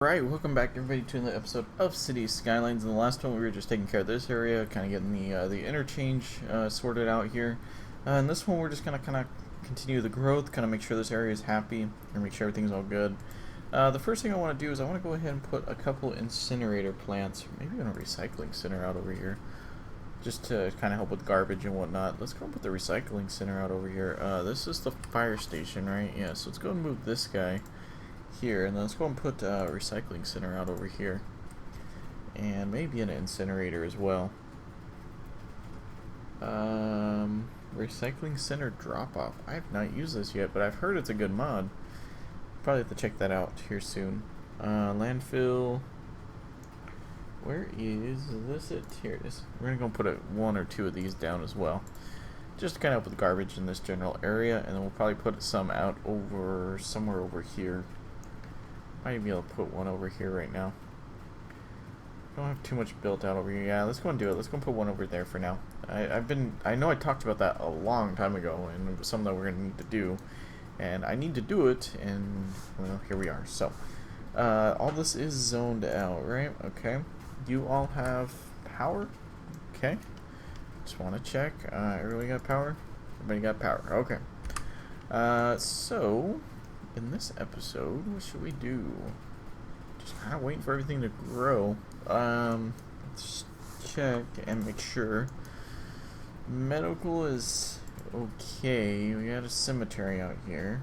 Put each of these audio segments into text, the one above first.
Right, welcome back everybody to another episode of City Skylines. In the last one we were just taking care of this area, kind of getting the interchange sorted out here. In this one we're just going to kind of continue the growth, kind of make sure this area is happy, and make sure everything's all good. The first thing I want to do is I want to go ahead and put a couple incinerator plants, maybe even a recycling center out over here, just to kind of help with garbage and whatnot. Let's go and put the recycling center out over here. This is the fire station, right? Yeah, so let's go and move this guy here, and then let's go and put a recycling center out over here, and maybe an incinerator as well. Recycling center drop off. I have not used this yet, but I've heard it's a good mod. Probably have to check that out here soon. Landfill. Where is this? Here it is. We're gonna go put one or two of these down as well, just to kind of help with garbage in this general area, and then we'll probably put some out over somewhere over here. Might be able to put one over here right now. Don't have too much built out over here. Yeah, let's go and do it. Let's go and put one over there for now. I know I talked about that a long time ago, and it was something that we're gonna need to do, and I need to do it, and well, here we are. So, all this is zoned out, right? Okay. You all have power? Okay. Just want to check. Everybody got power? Everybody got power. Okay. So in this episode, what should we do? Just kind of waiting for everything to grow. Let's check and make sure. Medical is okay. We got a cemetery out here.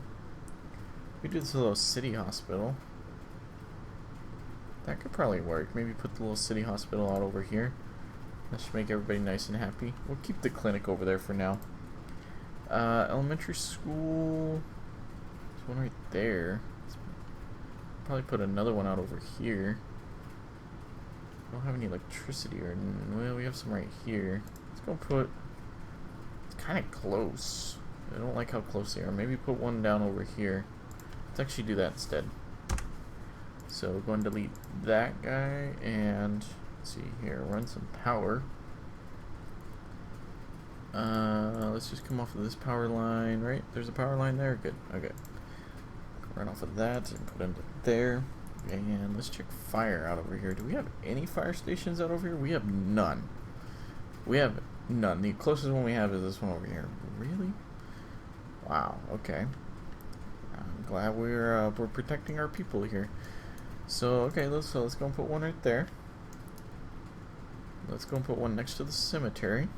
We do this little city hospital. That could probably work. Maybe put the little city hospital out over here. That should make everybody nice and happy. We'll keep the clinic over there for now. Elementary school. One right there. Let's probably put another one out over here. I don't have any electricity, or well, we have some right here. Let's go put. It's kind of close. I don't like how close they are. Maybe put one down over here. Let's actually do that instead. So we're going to delete that guy, and let's see here. Run some power. Let's just come off of this power line. Right, there's a power line there. Good. Okay. Run off of that and put into there. And let's check fire out over here. Do we have any fire stations out over here? We have none. We have none. The closest one we have is this one over here. Really? Wow. Okay. I'm glad we're protecting our people here. So okay, let's go and put one right there. Let's go and put one next to the cemetery.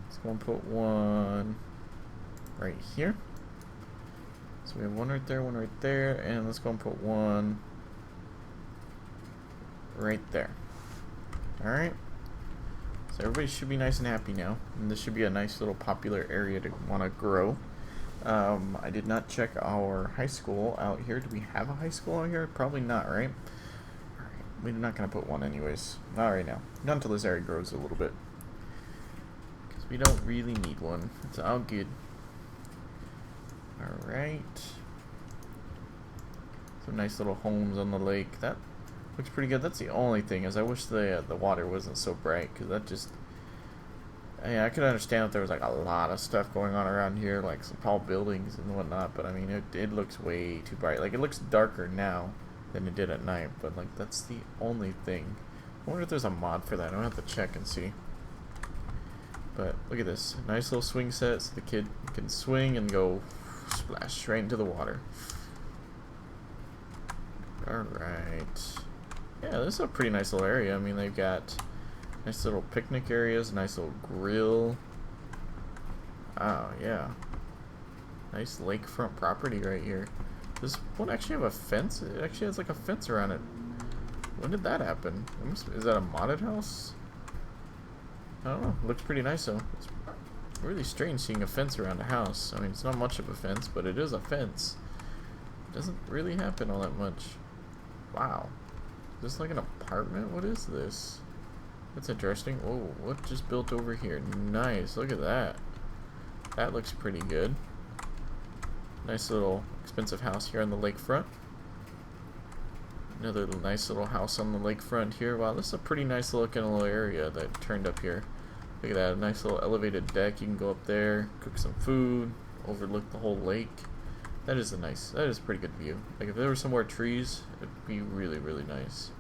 Let's go and put one right here. So we have one right there, and let's go and put one right there. Alright. So everybody should be nice and happy now. And this should be a nice little popular area to want to grow. I did not check our high school out here. Do we have a high school out here? Probably not, right? Alright. We're not going to put one anyways. Not right now. Not until this area grows a little bit. Because we don't really need one. It's all good. Alright. Some nice little homes on the lake. That looks pretty good. That's the only thing, is I wish the water wasn't so bright, because that just... I could understand if there was like a lot of stuff going on around here, like some tall buildings and whatnot, but I mean, it looks way too bright. Like, it looks darker now than it did at night, but like, that's the only thing. I wonder if there's a mod for that. I don't have to check and see. But look at this. Nice little swing set so the kid can swing and go splash straight into the water. Alright. Yeah, this is a pretty nice little area. I mean, they've got nice little picnic areas, nice little grill. Oh, yeah. Nice lakefront property right here. This one actually have a fence? It actually has like a fence around it. When did that happen? Is that a modded house? I don't know. It looks pretty nice though. It's really strange seeing a fence around a house. I mean, it's not much of a fence, but it is a fence. It doesn't really happen all that much. Wow. Is this like an apartment? What is this? That's interesting. Oh, what just built over here? Nice. Look at that. That looks pretty good. Nice little expensive house here on the lakefront. Another nice little house on the lakefront here. Wow, this is a pretty nice looking little area that turned up here. Look at that, a nice little elevated deck. You can go up there, cook some food, overlook the whole lake. That is that is a pretty good view. Like if there were some more trees, it'd be really, really nice.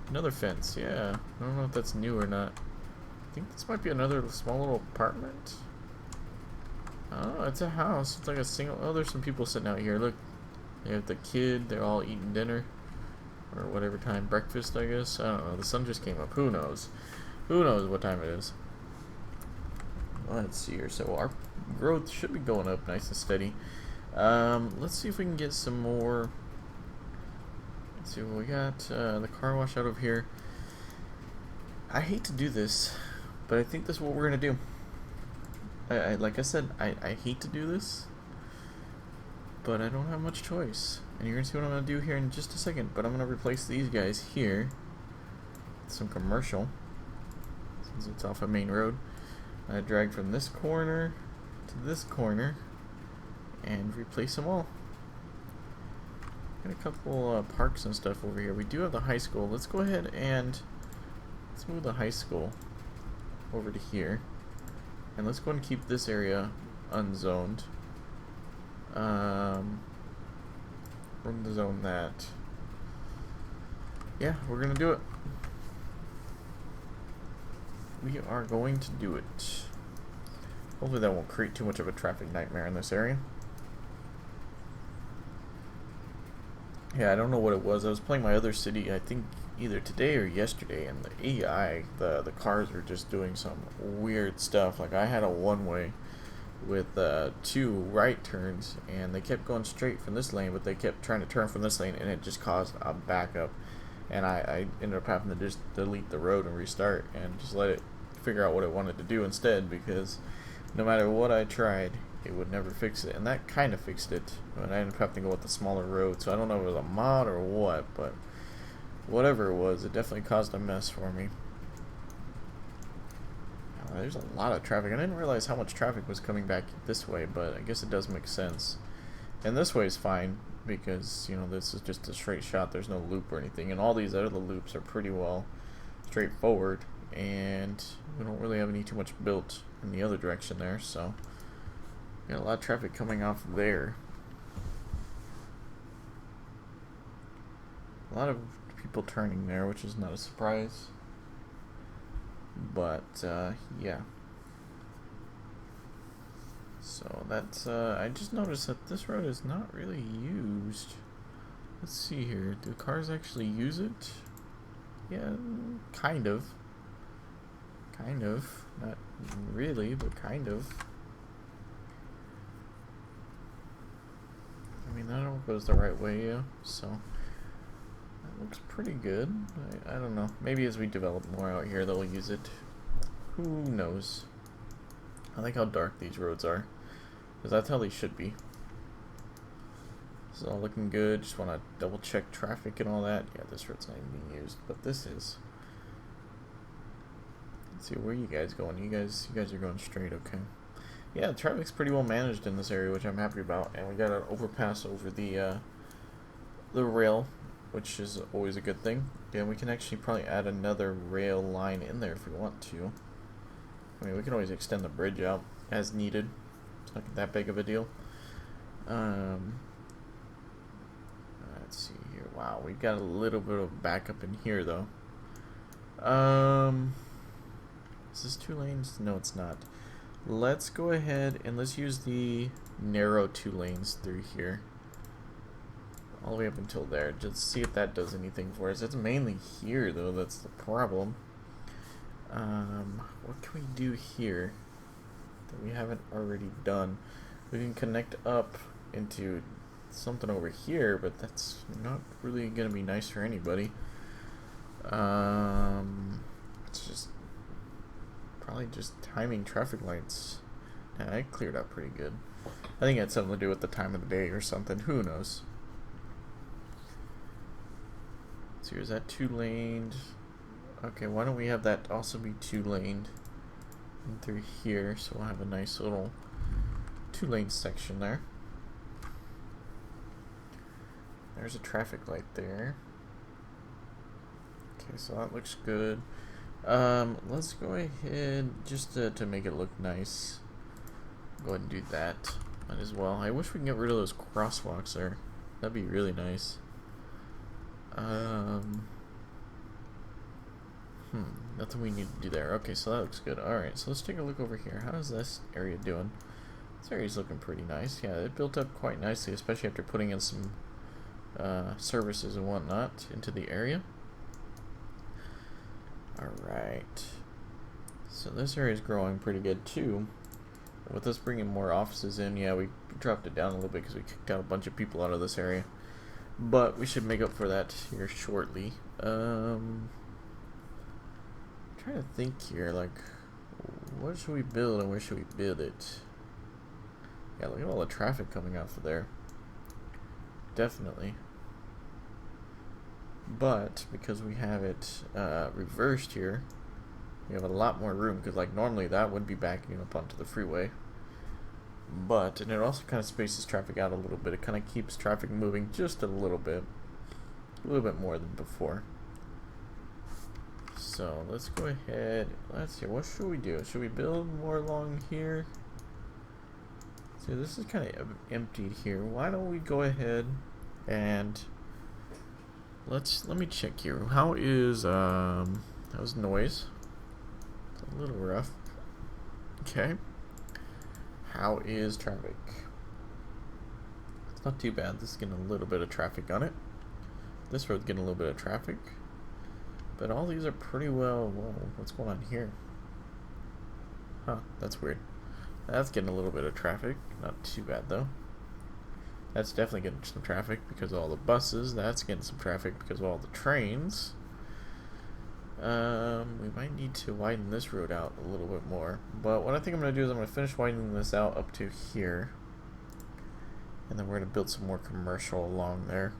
Another fence, yeah. I don't know if that's new or not. I think this might be another small little apartment. Oh, it's a house. It's like a single. Oh, there's some people sitting out here. Look, they have the kid. They're all eating dinner, or whatever time, breakfast, I guess. I don't know. The sun just came up. Who knows? Who knows what time it is? Let's see here. So our growth should be going up nice and steady. Let's see if we can get some more. Let's see what we got. The car wash out of here. I hate to do this, but I think this is what we're gonna do. Like I said, I hate to do this, but I don't have much choice. And you're gonna see what I'm gonna do here in just a second. But I'm gonna replace these guys here with some commercial, since it's off a main road. I drag from this corner to this corner and replace them all. Got a couple parks and stuff over here. We do have the high school. Let's go ahead and let's move the high school over to here. And let's go and keep this area unzoned. We're gonna zone that. Yeah, we're gonna do it. We are going to do it. Hopefully that won't create too much of a traffic nightmare in this area. Yeah, I don't know what it was. I was playing my other city, I think either today or yesterday, and the AI, the cars were just doing some weird stuff. Like I had a one-way with 2 right turns, and they kept going straight from this lane, but they kept trying to turn from this lane, and it just caused a backup. And I ended up having to just delete the road and restart and just let it figure out what it wanted to do instead, because no matter what I tried, it would never fix it. And that kind of fixed it, but I ended up having to go with the smaller road. So I don't know if it was a mod or what, but whatever it was, it definitely caused a mess for me. There's a lot of traffic. I didn't realize how much traffic was coming back this way, but I guess it does make sense. And this way is fine, because, you know, this is just a straight shot. There's no loop or anything. And all these other loops are pretty well straightforward. And we don't really have any too much built in the other direction there, so got a lot of traffic coming off there. A lot of people turning there, which is not a surprise. But yeah. So that's I just noticed that this road is not really used. Let's see here. Do cars actually use it? Yeah, kind of. Kind of. Not really, but kind of. I mean, that all goes the right way, yeah. So that looks pretty good. I don't know. Maybe as we develop more out here, they'll use it. Who knows? I like how dark these roads are, because that's how they should be. This is all looking good. Just want to double check traffic and all that. Yeah, this road's not even being used, but this is. Let's see, where are you guys going? You guys are going straight, okay. Yeah, the traffic's pretty well managed in this area, which I'm happy about. And we got an overpass over the rail, which is always a good thing. And we can actually probably add another rail line in there if we want to. I mean, we can always extend the bridge out as needed. It's not that big of a deal. Let's see here. Wow, we've got a little bit of backup in here, though. Is this 2 lanes? No, it's not. Let's go ahead and let's use the narrow 2 lanes through here. All the way up until there. Just see if that does anything for us. It's mainly here, though. That's the problem. What can we do here that we haven't already done? We can connect up into something over here, but that's not really going to be nice for anybody. It's just probably just timing traffic lights. Yeah, I cleared up pretty good. I think it had something to do with the time of the day or something. Who knows? So is that 2-laned? Okay, why don't we have that also be 2-laned in through here, so we'll have a nice little 2-lane section there. There's a traffic light there. Okay, so that looks good. Let's go ahead just to make it look nice. Go ahead and do that. Might as well. I wish we can get rid of those crosswalks there. That'd be really nice. Nothing we need to do there. Okay, so that looks good. Alright, so let's take a look over here. How's this area doing? This area's looking pretty nice. Yeah, it built up quite nicely, especially after putting in some services and whatnot into the area. Alright. So this area is growing pretty good too. With us bringing more offices in, yeah, we dropped it down a little bit because we kicked out a bunch of people out of this area. But we should make up for that here shortly. I'm trying to think here, like, what should we build and where should we build it? Yeah, look at all the traffic coming off of there. Definitely. But because we have it reversed here, we have a lot more room, because like normally that would be backing up onto the freeway. But, and it also kind of spaces traffic out a little bit. It kind of keeps traffic moving just a little bit more than before. So let's go ahead. Let's see, what should we do? Should we build more along here? See, this is kind of emptied here. Why don't we go ahead and let me check here. How is how's noise? It's a little rough. Okay. How is traffic? It's not too bad. This is getting a little bit of traffic on it. This road's getting a little bit of traffic. But all these are pretty well... Whoa, what's going on here? Huh, that's weird. That's getting a little bit of traffic. Not too bad, though. That's definitely getting some traffic because of all the buses. That's getting some traffic because of all the trains. We might need to widen this road out a little bit more. But what I think I'm going to do is I'm going to finish widening this out up to here. And then we're going to build some more commercial along there.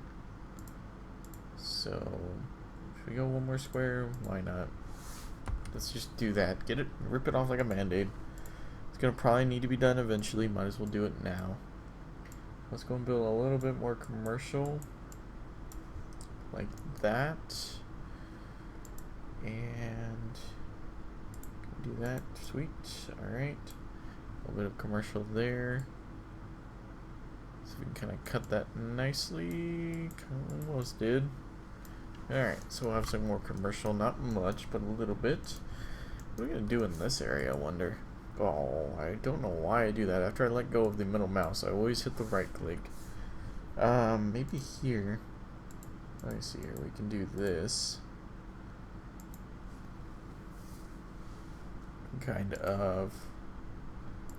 So, should we go one more square? Why not? Let's just do that. Get it, rip it off like a band-aid. It's going to probably need to be done eventually. Might as well do it now. Let's go and build a little bit more commercial. Like that. And do that. Sweet. Alright. A little bit of commercial there. So we can kind of cut that nicely. Almost did. Alright, so we'll have some more commercial. Not much, but a little bit. What are we going to do in this area, I wonder? Oh, I don't know why I do that. After I let go of the middle mouse, I always hit the right click. Maybe here. Let me see here. We can do this. Kind of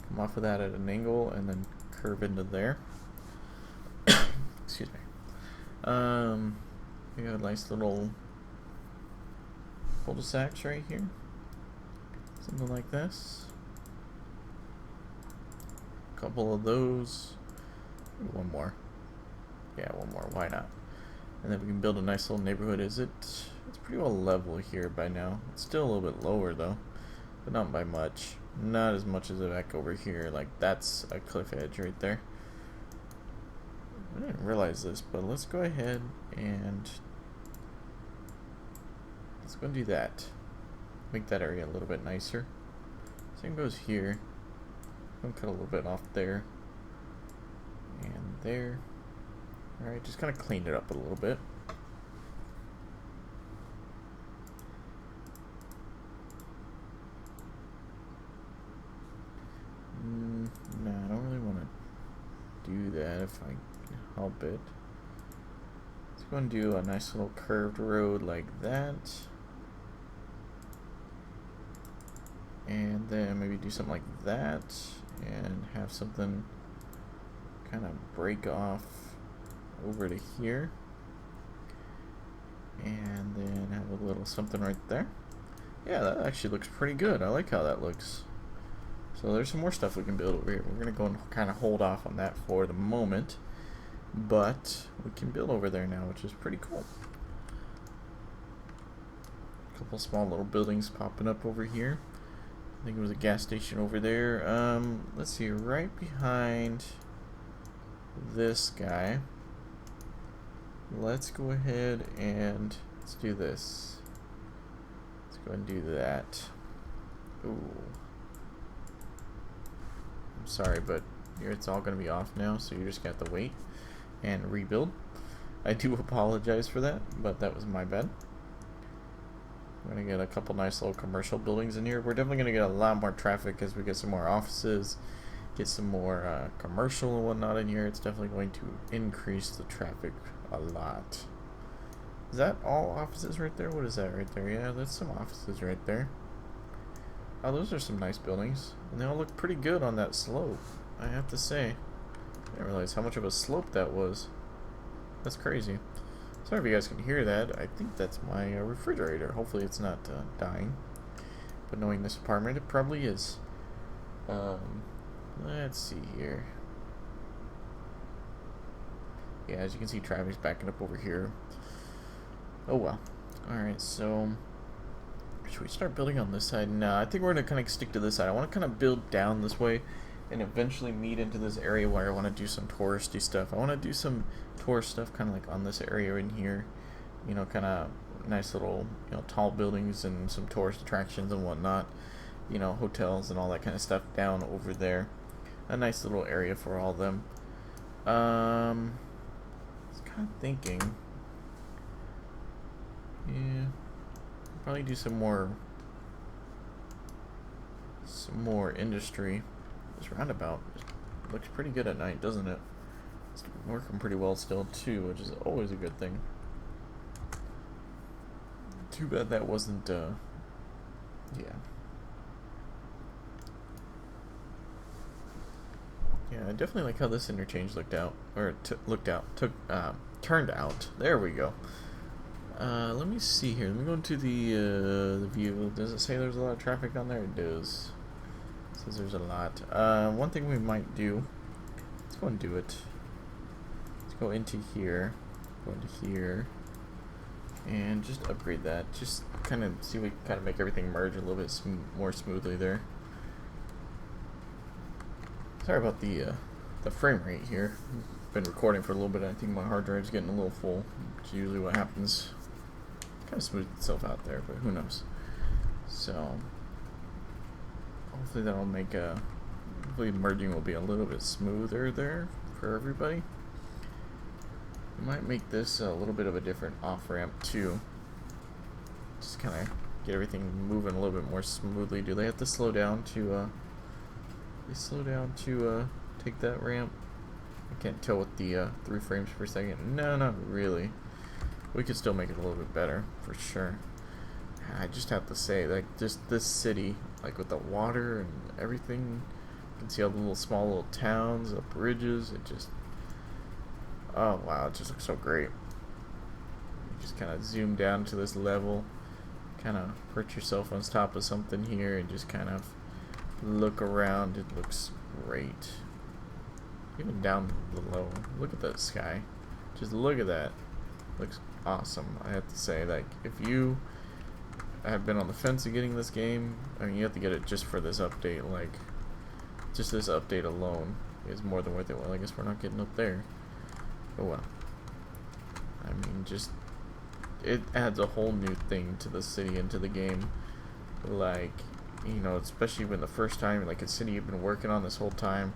come off of that at an angle and then curve into there. Excuse me. We got nice little cul-de-sacs right here. Something like this. A couple of those. One more. Yeah, one more. Why not? And then we can build a nice little neighborhood. It's pretty well level here by now. It's still a little bit lower though, but not by much. Not as much as the back over here. Like that's a cliff edge right there. I didn't realize this, but let's go ahead and let's go and do that. Make that area a little bit nicer. Same goes here. I'm gonna cut a little bit off there and there. Alright, just kind of clean it up a little bit. No, I don't really want to do that if I can help it. Let's go and do a nice little curved road like that. And then maybe do something like that and have something kind of break off over to here. And then have a little something right there. Yeah, that actually looks pretty good. I like how that looks. So there's some more stuff we can build over here. We're going to go and kind of hold off on that for the moment. But we can build over there now, which is pretty cool. A couple small little buildings popping up over here. I think it was a gas station over there. Let's see, right behind this guy. Let's go ahead and let's do this. Let's go and do that. Ooh. I'm sorry, but Here it's all going to be off now, so you just got to wait and rebuild. I do apologize for that, but that was my bad. We're going to get a couple nice little commercial buildings in here. We're definitely going to get a lot more traffic as we get some more offices, get some more commercial and whatnot in here. It's definitely going to increase the traffic a lot. Is that all offices right there? What is that right there? Yeah, that's some offices right there. Oh, those are some nice buildings. And they all look pretty good on that slope, I have to say. I didn't realize how much of a slope that was. That's crazy. Sorry if you guys can hear that. I think that's my refrigerator. Hopefully it's not dying. But knowing this apartment, it probably is. Let's see here. Yeah, as you can see, traffic's backing up over here. Oh well. Alright, so should we start building on this side? No, I think we're going to kind of stick to this side. I want to kind of build down this way and eventually meet into this area where I want to do some touristy stuff. I want to do some tourist stuff kind of like on this area in here. You know, kind of nice little, you know, tall buildings and some tourist attractions and whatnot. You know, hotels and all that kind of stuff down over there. A nice little area for all of them. I was kind of thinking, yeah, probably do some more industry. This roundabout looks pretty good at night, doesn't it? It's working pretty well still too, which is always a good thing. Too bad that wasn't yeah. Yeah, I definitely like how this interchange turned out. There we go. Let me see here. Let me go into the view. Does it say there's a lot of traffic on there? It does. It says there's a lot. One thing we might do. Let's go and do it. Let's go into here. Go into here. And just upgrade that. Just kind of see if we can kind of make everything merge a little bit more smoothly there. Sorry about the frame rate here. Been recording for a little bit. I think my hard drive's getting a little full, which is usually what happens. Kind of smoothed itself out there, but who knows. So hopefully that'll make hopefully merging will be a little bit smoother there for everybody. We might make this a little bit of a different off ramp too. Just kind of get everything moving a little bit more smoothly. Do they have to slow down to take that ramp? I can't tell with the 3 frames per second. No, not really. We could still make it a little bit better, for sure. I just have to say, like, just this city, like with the water and everything, you can see all the small little towns, the bridges, it just, oh wow, it just looks so great. You just kind of zoom down to this level, kind of perch yourself on top of something here and just kind of look around. It looks great. Even down below, look at that sky. Just look at that. Looks awesome. I have to say, like, if you have been on the fence of getting this game, I mean, you have to get it just for this update. Like, just this update alone is more than worth it. Well, I guess we're not getting up there. Oh well. I mean, just it adds a whole new thing to the city and to the game. Like, you know, especially when the first time, like, a city you've been working on this whole time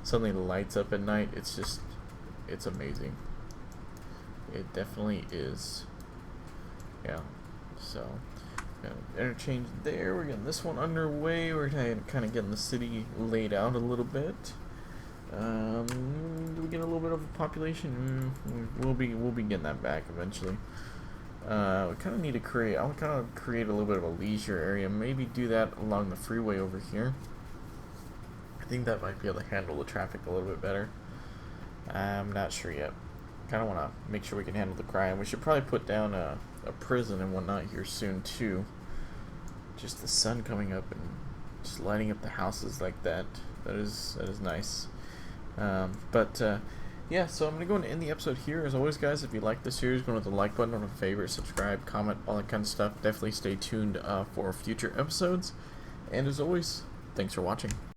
suddenly lights up at night. It's just, it's amazing. It definitely is. Yeah. So, interchange there. We're getting this one underway. We're kind of getting the city laid out a little bit. Do we get a little bit of a population? We'll be getting that back eventually. We kind of need to create. I want to kind of create a little bit of a leisure area. Maybe do that along the freeway over here. I think that might be able to handle the traffic a little bit better. I'm not sure yet. Kind of want to make sure we can handle the crime. We should probably put down a prison and whatnot here soon too. Just the sun coming up and just lighting up the houses like that. That is nice. Yeah, so I'm going to go and end the episode here. As always, guys, if you like the series, go to the like button, on a favorite, subscribe, comment, all that kind of stuff. Definitely stay tuned for future episodes. And as always, thanks for watching.